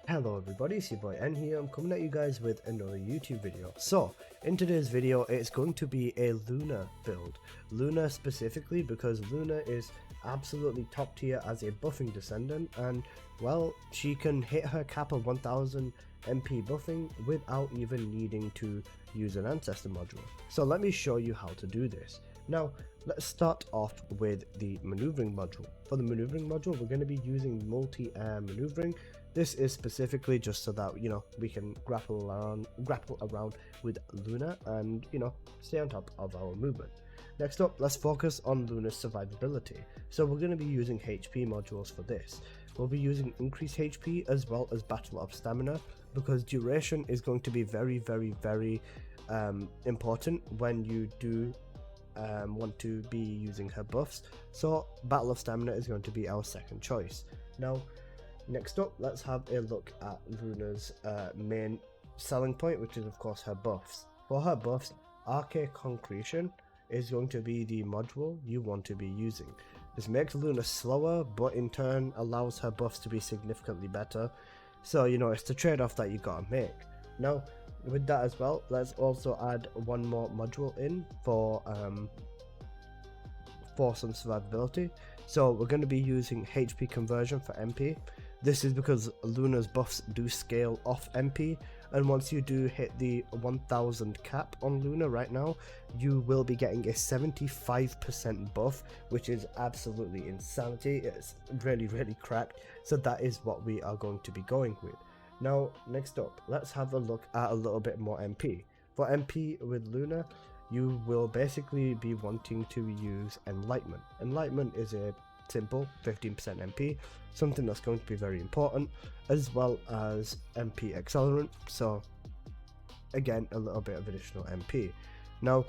Hello everybody, it's your boy N here. I'm coming at you guys with another YouTube video. So, in today's video, it's going to be a Luna build. Luna specifically because Luna is absolutely top tier as a buffing descendant, and well, she can hit her cap of 1000 MP buffing without even needing to use an ancestor module. So let me show you how to do this. Now, let's start off with the maneuvering module. For the maneuvering module, we're going to be using multi-air maneuvering. This is specifically just so that, we can grapple around with Luna and, stay on top of our movement. Next up, let's focus on Luna's survivability. So we're going to be using HP modules for this. We'll be using increased HP as well as battle of stamina, because duration is going to be very, very, very important when you do want to be using her buffs. So battle of stamina is going to be our second choice. Now, next up, let's have a look at Luna's main selling point, which is of course her buffs. For her buffs, Arcade Concretion is going to be the module you want to be using. This makes Luna slower, but in turn allows her buffs to be significantly better. So, it's the trade-off that you gotta make. Now, with that as well, let's also add one more module in for some survivability. So we're going to be using HP conversion for MP. This is because Luna's buffs do scale off MP, and once you do hit the 1000 cap on Luna right now, you will be getting a 75% buff, which is absolutely insanity. It's really, really cracked. So that is what we are going to be going with. Now, next up, let's have a look at a little bit more MP. For MP with Luna, you will basically be wanting to use Enlightenment. Enlightenment is a simple 15% MP, something that's going to be very important, as well as MP Accelerant, so again, a little bit of additional MP. Now,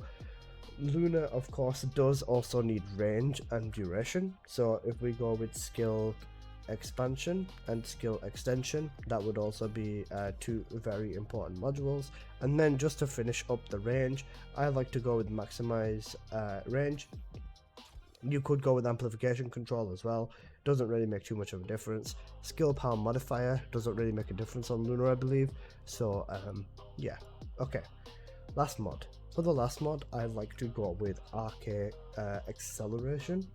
Luna, of course, does also need range and duration, so if we go with skill expansion and skill extension, that would also be two very important modules. And then just to finish up the range, I like to go with maximize range. You could go with amplification control as well, doesn't really make too much of a difference. Skill power modifier doesn't really make a difference on Luna, I believe. So yeah, okay, last mod. For the last mod, I like to go with Arcade Acceleration.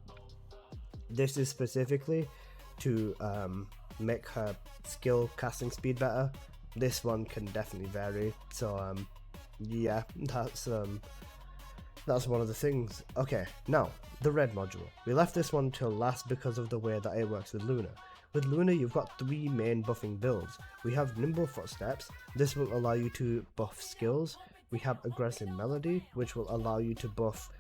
This is specifically to make her skill casting speed better. This one can definitely vary, so yeah, that's one of the things. Okay, now the red module. We left this one till last because of the way that it works with Luna. With Luna, you've got three main buffing builds. We have Nimble Footsteps. This will allow you to buff skills. We have Aggressive Melody, which will allow you to buff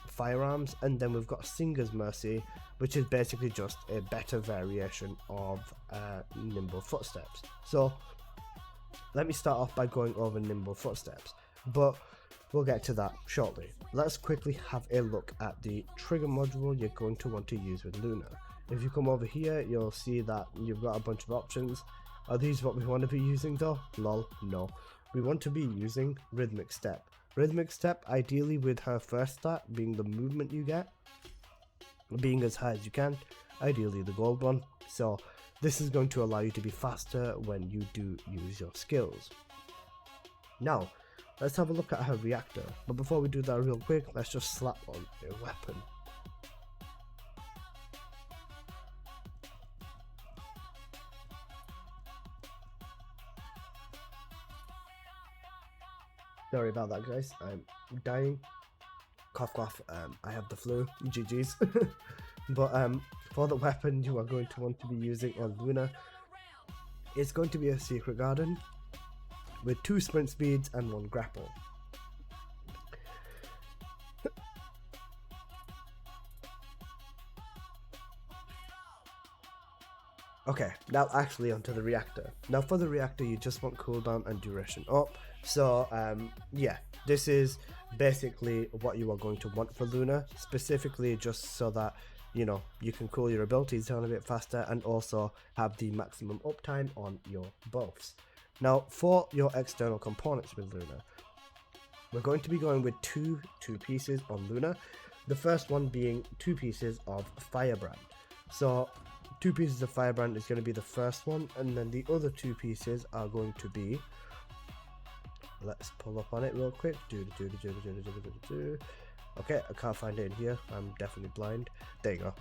firearms, and then we've got Singer's Mercy, which is basically just a better variation of Nimble Footsteps. So let me start off by going over Nimble Footsteps, but we'll get to that shortly. Let's quickly have a look at the trigger module you're going to want to use with Luna. If you come over here, you'll see that you've got a bunch of options. Are these what we want to be using though? Lol, no. We want to be using Rhythmic Step. Rhythmic Step, ideally with her first stat being the movement you get, being as high as you can, ideally the gold one. So this is going to allow you to be faster when you do use your skills. Now, let's have a look at her reactor. But before we do that real quick, let's just slap on a weapon. Sorry about that, guys. I'm dying. Cough, cough. I have the flu. GG's. But for the weapon you are going to want to be using on Luna, it's going to be a Secret Garden with 2 sprint speeds and 1 grapple. Okay, now actually onto the reactor. Now for the reactor, you just want cooldown and duration up. So yeah, this is basically what you are going to want for Luna, specifically just so that you can cool your abilities down a bit faster and also have the maximum uptime on your buffs. Now for your external components with Luna, we're going to be going with two pieces on Luna. The first one being 2 pieces of Firebrand. So 2 pieces of Firebrand is going to be the first one, and then the other 2 pieces are going to be, let's pull up on it real quick. Okay, I can't find it in here, I'm definitely blind. There you go.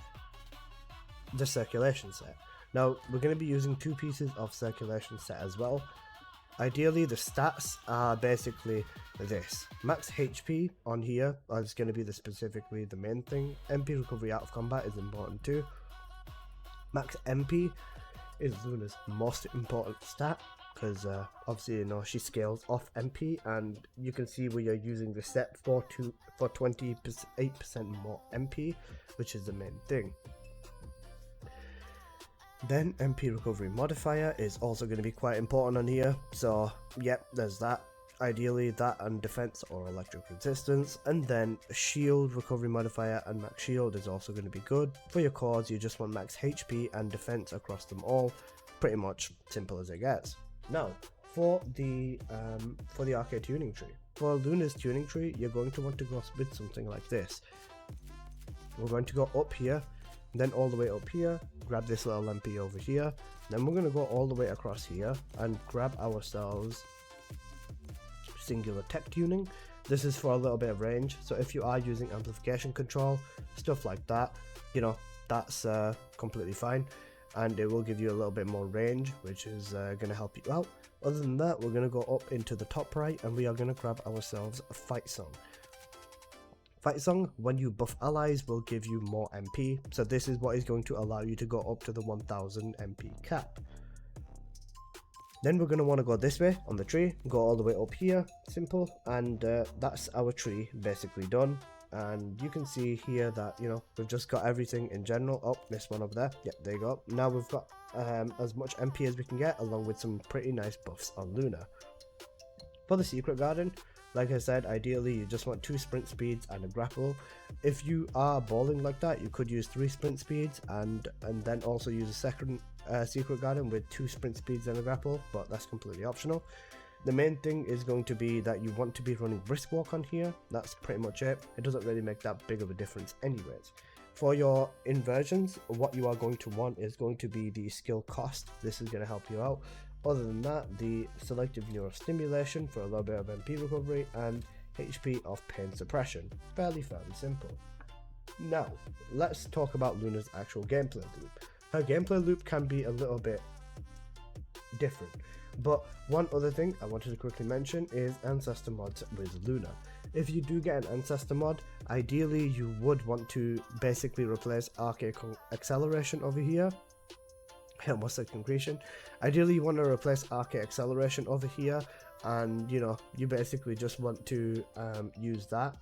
The circulation set. Now we're going to be using 2 pieces of circulation set as well. Ideally the stats are basically this: max HP on here is going to be specifically the main thing. MP recovery out of combat is important too. Max MP is Luna's most important stat, because obviously, you know, she scales off MP, and you can see we are using the set for 28% more MP, which is the main thing. Then MP recovery modifier is also going to be quite important on here, so yep, there's that. Ideally that and defense or electric resistance, and then shield recovery modifier and max shield is also going to be good. For your cores, you just want max HP and defense across them all. Pretty much simple as it gets. Now for the arcade tuning tree. For Luna's tuning tree, you're going to want to go with something like this. We're going to go up here, then all the way up here, grab this little MP over here, then we're going to go all the way across here and grab ourselves singular tech tuning. This is for a little bit of range, so if you are using amplification control, stuff like that, you know, that's completely fine, and it will give you a little bit more range, which is going to help you out. Other than that, we're going to go up into the top right, and we are going to grab ourselves a fight song. Fight song, when you buff allies, will give you more MP, so this is what is going to allow you to go up to the 1000 MP cap. Then we're going to want to go this way on the tree, go all the way up here, simple, and that's our tree basically done. And you can see here that, you know, we've just got everything in general. Oh, missed one over there. Yep, there you go. Now we've got as much MP as we can get, along with some pretty nice buffs on Luna. For the secret garden, like I said, ideally you just want 2 sprint speeds and a grapple. If you are balling like that, you could use 3 sprint speeds and then also use a second secret garden with 2 sprint speeds and a grapple, but that's completely optional. The main thing is going to be that you want to be running brisk walk on here. That's pretty much it. It doesn't really make that big of a difference anyways. For your inversions, what you are going to want is going to be the skill cost. This is going to help you out. Other than that, the selective neurostimulation for a little bit of MP recovery and HP of pain suppression. Fairly simple. Now, let's talk about Luna's actual gameplay loop. Her gameplay loop can be a little bit different, but one other thing I wanted to quickly mention is ancestor mods with Luna. If you do get an ancestor mod, ideally you would want to basically replace arcade acceleration over here. Almost like concretion. Ideally you want to replace arcade acceleration over here, and you know, you basically just want to use that,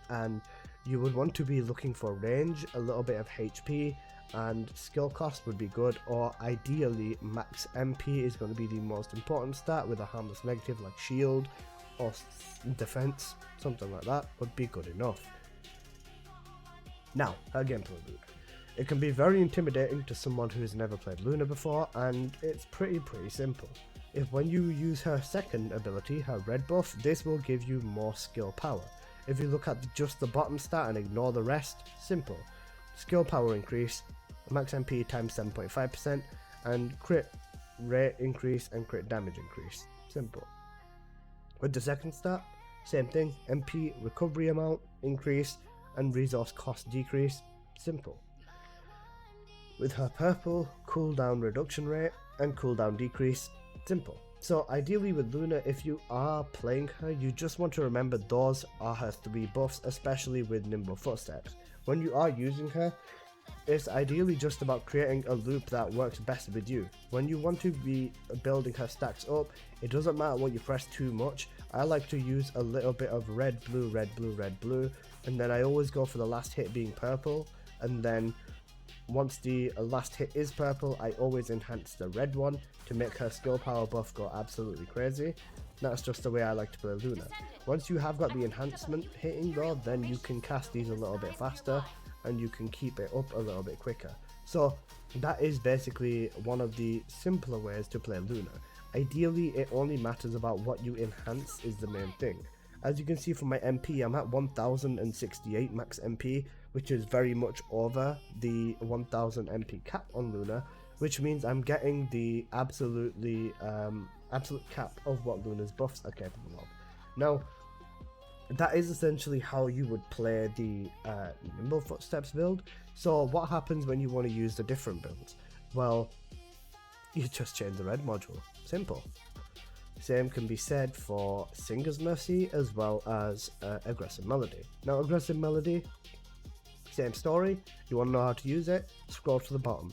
and you would want to be looking for range, a little bit of HP, and skill cost would be good, or ideally max MP is going to be the most important stat, with a harmless negative like shield or defense, something like that would be good enough. Now, her gameplay loop. It can be very intimidating to someone who has never played Luna before, and it's pretty simple. If when you use her second ability, her red buff, this will give you more skill power. If you look at just the bottom stat and ignore the rest, simple. Skill power increase, max MP times 7.5%, and crit rate increase and crit damage increase. Simple. With the second stat, same thing, MP recovery amount increase and resource cost decrease. Simple. With her purple, cooldown reduction rate and cooldown decrease. Simple. So ideally with Luna, if you are playing her, you just want to remember those are her 3 buffs, especially with nimble footsteps. When you are using her, it's ideally just about creating a loop that works best with you. When you want to be building her stacks up, it doesn't matter what you press too much. I like to use a little bit of red, blue, red, blue, red, blue, and then I always go for the last hit being purple, and then once the last hit is purple, I always enhance the red one to make her skill power buff go absolutely crazy. That's just the way I like to play Luna. Once you have got the enhancement hitting though, then you can cast these a little bit faster and you can keep it up a little bit quicker. So that is basically one of the simpler ways to play Luna. Ideally, it only matters about what you enhance is the main thing. As you can see from my MP, I'm at 1068 max MP. which is very much over the 1000 MP cap on Luna, which means I'm getting the absolute cap of what Luna's buffs are capable of. Now, that is essentially how you would play the Nimble Footsteps build. So what happens when you want to use the different builds? Well, you just change the red module. Simple. Same can be said for Singer's Mercy as well as Aggressive Melody. Now, Aggressive Melody, same story. You want to know how to use it? Scroll to the bottom.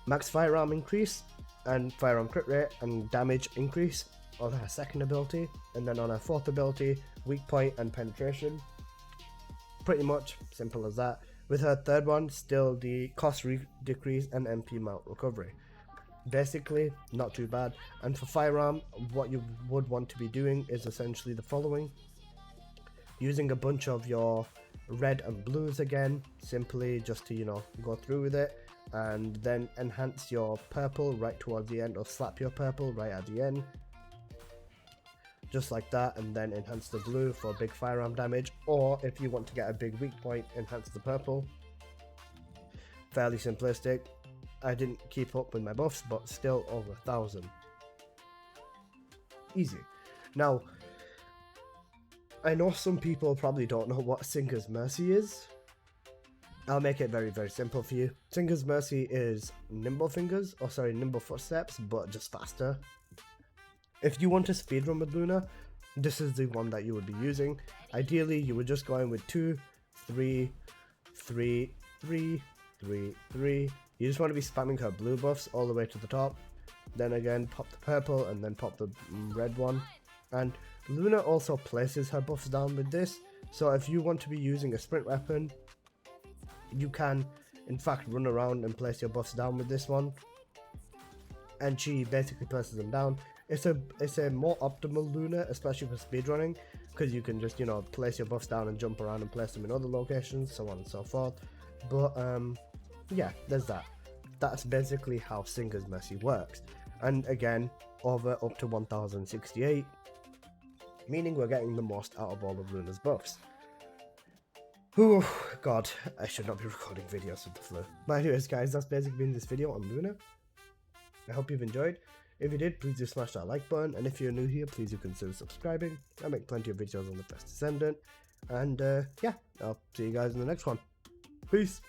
Max firearm increase and firearm crit rate and damage increase on her second ability, and then on her fourth ability, weak point and penetration. Pretty much simple as that. With her third one, still the cost decrease and MP mount recovery. Basically, not too bad. And for firearm, what you would want to be doing is essentially the following. Using a bunch of your red and blues again, simply just to, go through with it, and then enhance your purple right towards the end, or slap your purple right at the end. Just like that, and then enhance the blue for big firearm damage, or if you want to get a big weak point, enhance the purple. Fairly simplistic. I didn't keep up with my buffs, but still over 1000. Easy. Now, I know some people probably don't know what Singer's Mercy is. I'll make it very, very simple for you. Singer's Mercy is Nimble Footsteps, but just faster. If you want to speedrun with Luna, this is the one that you would be using. Ideally, you would just go in with 2, 3, 3, 3, 3, 3. You just want to be spamming her blue buffs all the way to the top. Then again, pop the purple and then pop the red one. And Luna also places her buffs down with this. So if you want to be using a sprint weapon, you can in fact run around and place your buffs down with this one. And she basically places them down. It's a more optimal Luna, especially for speedrunning, because you can just, place your buffs down and jump around and place them in other locations, so on and so forth. But, yeah, there's that. That's basically how Singer's Mercy works. And again, over up to 1068, meaning we're getting the most out of all of Luna's buffs. Oh, God, I should not be recording videos with the flu. But anyways, guys, that's basically been this video on Luna. I hope you've enjoyed. If you did, please do smash that like button, and if you're new here, please do consider subscribing. I make plenty of videos on the first Descendant, and yeah, I'll see you guys in the next one. Peace!